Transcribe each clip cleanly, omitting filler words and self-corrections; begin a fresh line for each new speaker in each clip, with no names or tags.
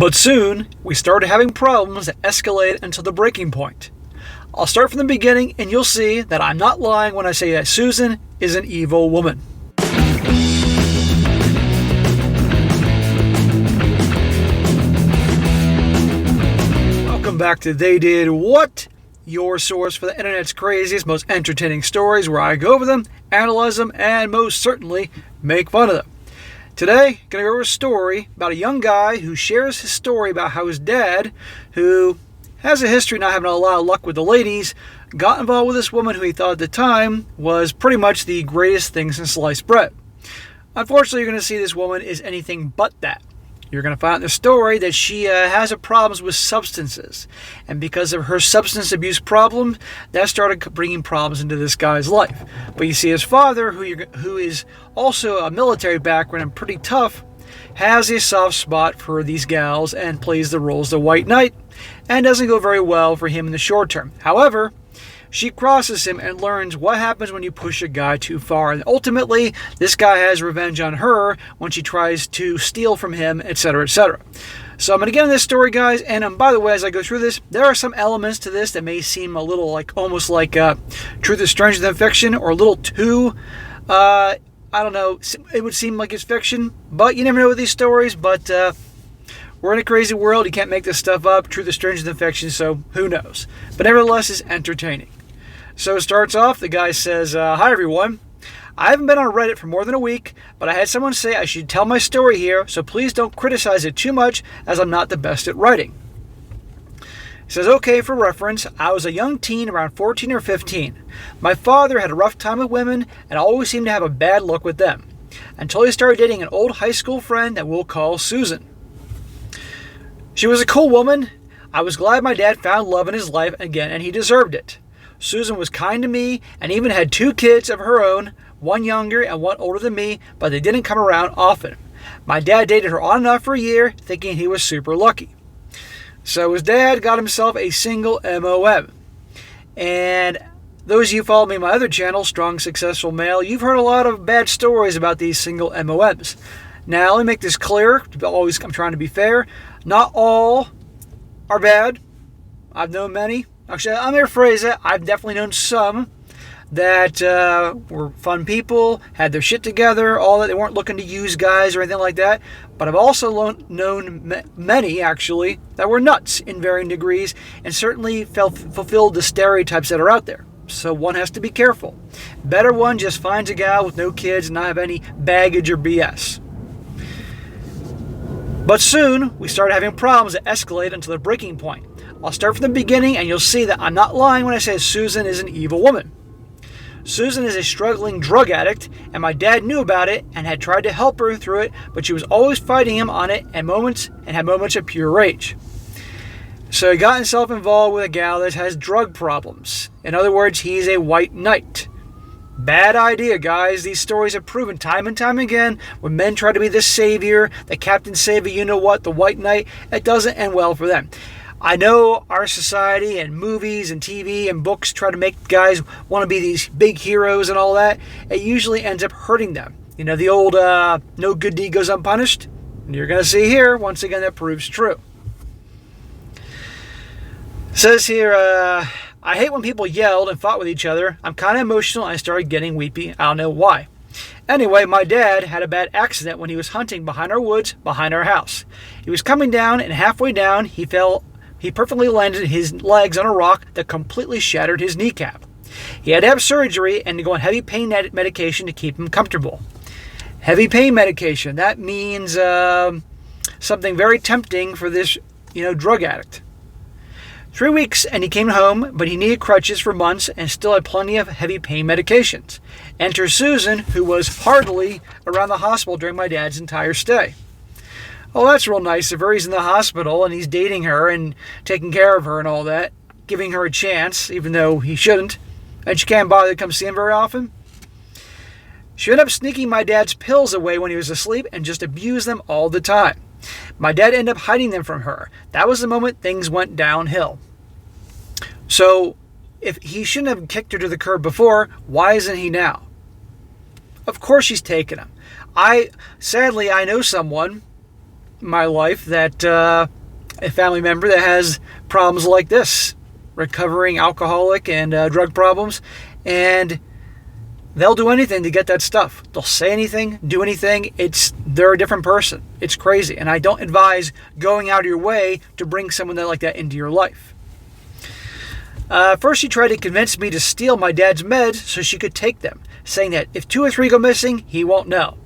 But soon, we started having problems that escalated until the breaking point. I'll start from the beginning and you'll see that I'm not lying when I say that Susan is an evil woman. Welcome back to They Did What? Your source for the internet's craziest, most entertaining stories, where I go over them, analyze them, and most certainly make fun of them. Today, going to go over a story about a young guy who shares his story about how his dad, who has a history of not having a lot of luck with the ladies, got involved with this woman who he thought at the time was pretty much the greatest thing since sliced bread. Unfortunately, you're going to see this woman is anything but that. You're going to find in the story that she has problems with substances. And because of her substance abuse problem, that started bringing problems into this guy's life. But you see his father, who is also a military background and pretty tough, has a soft spot for these gals and plays the role as the white knight, and doesn't go very well for him in the short term. However, she crosses him and learns what happens when you push a guy too far. And ultimately, this guy has revenge on her when she tries to steal from him, etc., etc. So I'm going to get into this story, guys. And by the way, as I go through this, there are some elements to this that may seem a little almost like truth is stranger than fiction, or a little too, I don't know, it would seem like it's fiction. But you never know with these stories. But we're in a crazy world. You can't make this stuff up. Truth is stranger than fiction, so who knows. But nevertheless, it's entertaining. So it starts off, the guy says, "Hi everyone. I haven't been on Reddit for more than a week, but I had someone say I should tell my story here, so please don't criticize it too much, as I'm not the best at writing." He says, "Okay, for reference, I was a young teen around 14 or 15. My father had a rough time with women and always seemed to have a bad luck with them, until he started dating an old high school friend that we'll call Susan. She was a cool woman. I was glad my dad found love in his life again, and he deserved it. Susan was kind to me and even had 2 kids of her own, one younger and one older than me, but they didn't come around often. My dad dated her on and off for a year, thinking he was super lucky. So his dad got himself a single MOM. And those of you who follow me on my other channel, Strong Successful Male, you've heard a lot of bad stories about these single MOMs. Now, let me make this clear. I'm trying to be fair. Not all are bad. I've known many. Actually, I'm going to rephrase it. I've definitely known some that were fun people, had their shit together, all that. They weren't looking to use guys or anything like that. But I've also known many, actually, that were nuts in varying degrees and certainly fulfilled the stereotypes that are out there. So one has to be careful. Better one just finds a gal with no kids and not have any baggage or BS. But soon, we started having problems that escalated until the breaking point. I'll start from the beginning, and you'll see that I'm not lying when I say Susan is an evil woman. Susan is a struggling drug addict, and my dad knew about it and had tried to help her through it, but she was always fighting him on it and had moments of pure rage. So he got himself involved with a gal that has drug problems. In other words, he's a white knight. Bad idea, guys. These stories have proven time and time again when men try to be the savior, the Captain Savior, you know what, the white knight, it doesn't end well for them. I know our society and movies and TV and books try to make guys want to be these big heroes and all that. It usually ends up hurting them. You know, the old no good deed goes unpunished. And you're going to see here, once again, that proves true. It says here, I hate when people yelled and fought with each other. I'm kind of emotional and I started getting weepy. I don't know why. Anyway, my dad had a bad accident when he was hunting behind our woods, behind our house. He was coming down, and halfway down, he perfectly landed his legs on a rock that completely shattered his kneecap. He had to have surgery and to go on heavy pain medication to keep him comfortable. Heavy pain medication, that means something very tempting for this, drug addict. 3 weeks and he came home, but he needed crutches for months and still had plenty of heavy pain medications. Enter Susan, who was hardly around the hospital during my dad's entire stay. Oh, that's real nice of her. He's in the hospital and he's dating her and taking care of her and all that, giving her a chance, even though he shouldn't. And she can't bother to come see him very often. She ended up sneaking my dad's pills away when he was asleep and just abused them all the time. My dad ended up hiding them from her. That was the moment things went downhill. So, if he shouldn't have kicked her to the curb before, why isn't he now? Of course she's taken him. Sadly, I know someone my life that a family member that has problems like this, recovering alcoholic and drug problems, and they'll do anything to get that stuff. They'll say anything, do anything. They're a different person. It's crazy. And I don't advise going out of your way to bring someone like that into your life. First, she tried to convince me to steal my dad's meds so she could take them, saying that if 2 or 3 go missing, he won't know.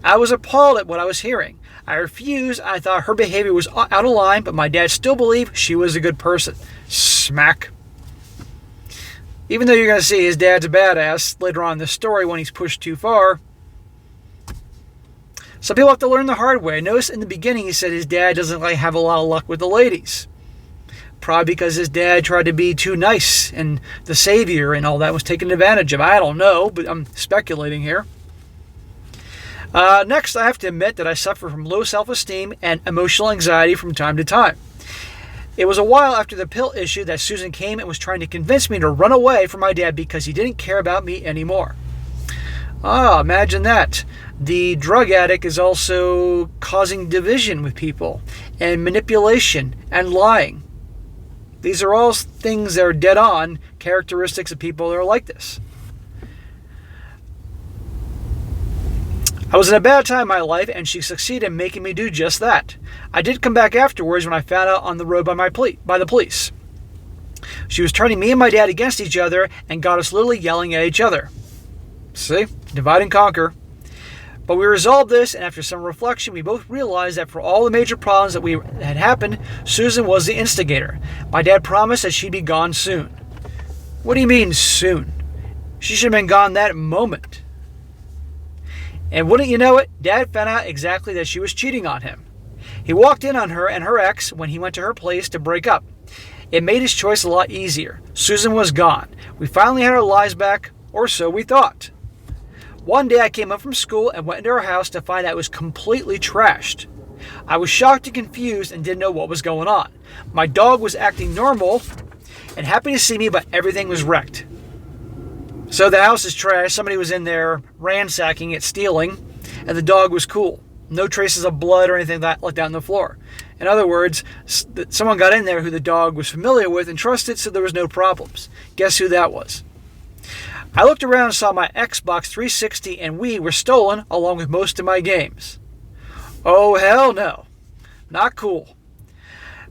I was appalled at what I was hearing. I refused. I thought her behavior was out of line, but my dad still believed she was a good person. Smack. Even though you're going to see his dad's a badass later on in the story when he's pushed too far, some people have to learn the hard way. Notice in the beginning he said his dad doesn't have a lot of luck with the ladies. Probably because his dad tried to be too nice and the savior and all that was taken advantage of. I don't know, but I'm speculating here. Next, I have to admit that I suffer from low self-esteem and emotional anxiety from time to time. It was a while after the pill issue that Susan came and was trying to convince me to run away from my dad because he didn't care about me anymore. Imagine that. The drug addict is also causing division with people and manipulation and lying. These are all things that are dead on characteristics of people that are like this. I was in a bad time in my life, and she succeeded in making me do just that. I did come back afterwards when I found out on the road by the police. She was turning me and my dad against each other and got us literally yelling at each other. See? Divide and conquer. But we resolved this, and after some reflection, we both realized that for all the major problems that had happened, Susan was the instigator. My dad promised that she'd be gone soon. What do you mean, soon? She should have been gone that moment. And wouldn't you know it, Dad found out exactly that she was cheating on him. He walked in on her and her ex when he went to her place to break up. It made his choice a lot easier. Susan was gone. We finally had our lives back, or so we thought. One day I came up from school and went into her house to find out it was completely trashed. I was shocked and confused and didn't know what was going on. My dog was acting normal and happy to see me, but everything was wrecked. So the house is trash. Somebody was in there ransacking it, stealing, and the dog was cool. No traces of blood or anything like that on the floor. In other words, someone got in there who the dog was familiar with and trusted, so there was no problems. Guess who that was? I looked around and saw my Xbox 360 and Wii were stolen along with most of my games. Oh, hell no. Not cool.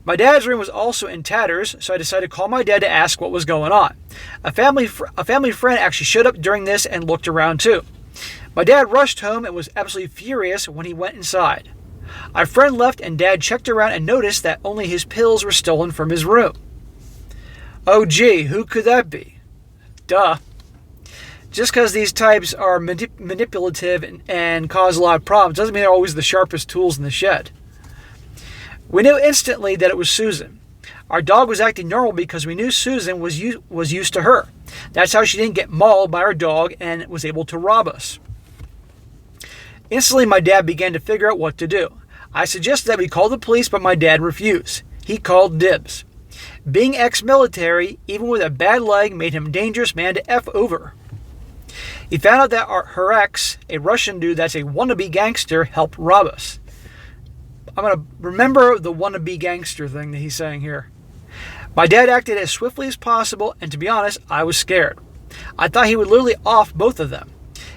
My dad's room was also in tatters, so I decided to call my dad to ask what was going on. A family friend actually showed up during this and looked around too. My dad rushed home and was absolutely furious when he went inside. Our friend left and Dad checked around and noticed that only his pills were stolen from his room. Oh gee, who could that be? Duh. Just because these types are manipulative and cause a lot of problems doesn't mean they're always the sharpest tools in the shed. We knew instantly that it was Susan. Our dog was acting normal because we knew Susan was used to her. That's how she didn't get mauled by our dog and was able to rob us. Instantly, my dad began to figure out what to do. I suggested that we call the police, but my dad refused. He called dibs. Being ex-military, even with a bad leg, made him a dangerous man to F over. He found out that her ex, a Russian dude that's a wannabe gangster, helped rob us. I'm going to remember the wannabe gangster thing that he's saying here. My dad acted as swiftly as possible, and to be honest, I was scared. I thought he would literally off both of them.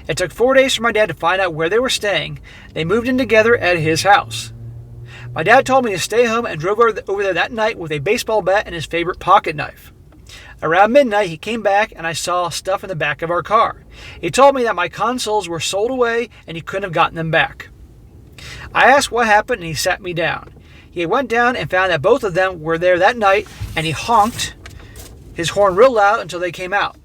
It took 4 days for my dad to find out where they were staying. They moved in together at his house. My dad told me to stay home and drove over there that night with a baseball bat and his favorite pocket knife. Around midnight, he came back and I saw stuff in the back of our car. He told me that my consoles were sold away and he couldn't have gotten them back. I asked what happened and he sat me down. He went down and found that both of them were there that night and he honked his horn real loud until they came out.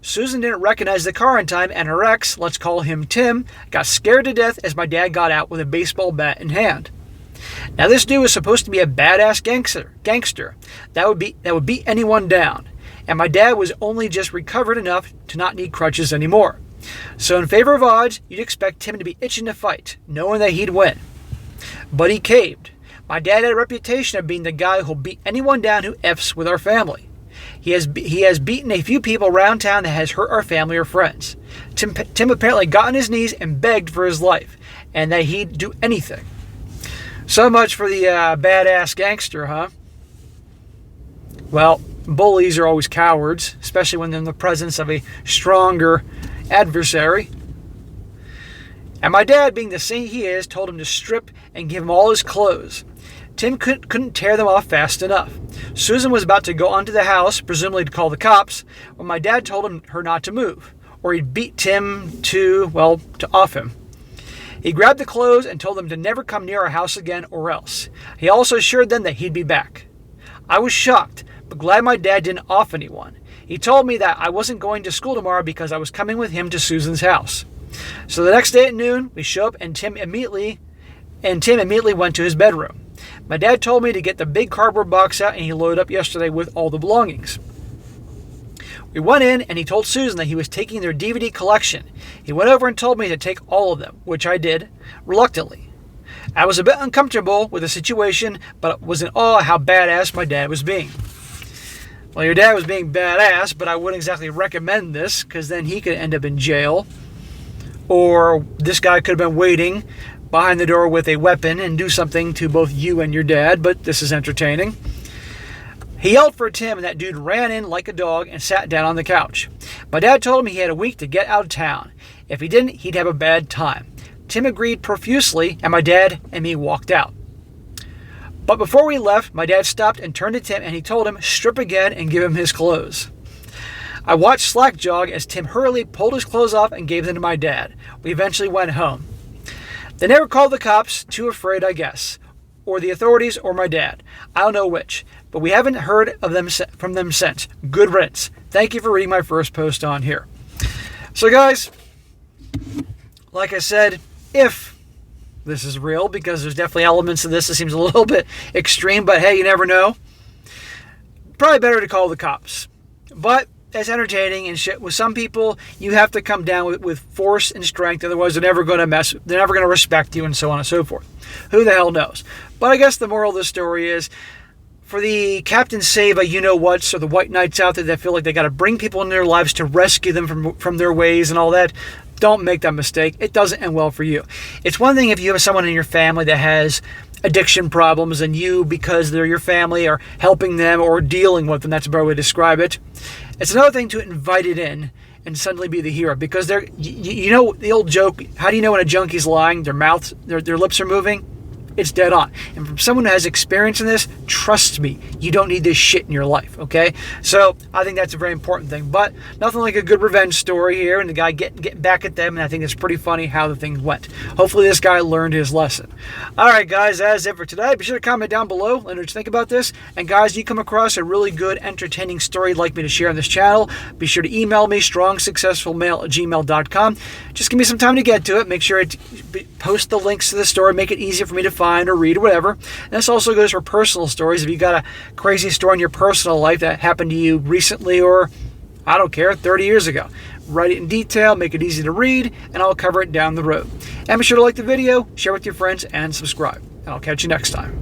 Susan didn't recognize the car in time and her ex, let's call him Tim, got scared to death as my dad got out with a baseball bat in hand. Now this dude was supposed to be a badass gangster that would beat anyone down. And my dad was only just recovered enough to not need crutches anymore. So in favor of odds, you'd expect Tim to be itching to fight, knowing that he'd win. But he caved. My dad had a reputation of being the guy who'll beat anyone down who F's with our family. He has beaten a few people around town that has hurt our family or friends. Tim apparently got on his knees and begged for his life, and that he'd do anything. So much for the badass gangster, huh? Well, bullies are always cowards, especially when they're in the presence of a stronger adversary. And my dad, being the saint he is, told him to strip and give him all his clothes. Tim couldn't tear them off fast enough. Susan was about to go onto the house, presumably to call the cops, when my dad told her not to move, or he'd beat Tim to off him. He grabbed the clothes and told them to never come near our house again or else. He also assured them that he'd be back. I was shocked, but glad my dad didn't off anyone. He told me that I wasn't going to school tomorrow because I was coming with him to Susan's house. So the next day at noon, we show up and Tim immediately went to his bedroom. My dad told me to get the big cardboard box out and he loaded up yesterday with all the belongings. We went in and he told Susan that he was taking their DVD collection. He went over and told me to take all of them, which I did, reluctantly. I was a bit uncomfortable with the situation, but was in awe how badass my dad was being. Well, your dad was being badass, but I wouldn't exactly recommend this, because then he could end up in jail. Or this guy could have been waiting behind the door with a weapon and do something to both you and your dad, but this is entertaining. He yelled for Tim, and that dude ran in like a dog and sat down on the couch. My dad told him he had a week to get out of town. If he didn't, he'd have a bad time. Tim agreed profusely, and my dad and me walked out. But before we left, my dad stopped and turned to Tim, and he told him, strip again and give him his clothes. I watched slack jog as Tim hurriedly pulled his clothes off and gave them to my dad. We eventually went home. They never called the cops, too afraid, I guess. Or the authorities or my dad. I don't know which. But we haven't heard from them since. Good riddance. Thank you for reading my first post on here. So guys, like I said, if this is real, because there's definitely elements of this that seems a little bit extreme, but hey, you never know. Probably better to call the cops. But it's entertaining and shit. With some people, you have to come down with force and strength, otherwise they're never going to respect you, and so on and so forth. Who the hell knows? But I guess the moral of the story is, for the Captain Save you-know-whats or the white knights out there that feel like they got to bring people in their lives to rescue them from their ways and all that, don't make that mistake. It doesn't end well for you. It's one thing if you have someone in your family that has addiction problems and you, because they're your family, are helping them or dealing with them. That's a better way to describe it. It's another thing to invite it in and suddenly be the hero, because they're, you know the old joke, how do you know when a junkie's lying? Their mouth, their lips are moving. It's dead on. And from someone who has experience in this, trust me, you don't need this shit in your life, okay? So I think that's a very important thing. But nothing like a good revenge story here, and the guy getting back at them, and I think it's pretty funny how the thing went. Hopefully this guy learned his lesson. All right, guys, that's it for today. Be sure to comment down below. Let me know what you think about this. And guys, you come across a really good, entertaining story you'd like me to share on this channel, be sure to email me, strongsuccessfulmale@gmail.com. Just give me some time to get to it. Make sure to post the links to the story, make it easier for me to find or read or whatever. And this also goes for personal stories. If you got a crazy story in your personal life that happened to you recently, or I don't care, 30 years ago, write it in detail, make it easy to read, and I'll cover it down the road. And be sure to like the video, share with your friends, and subscribe. And I'll catch you next time.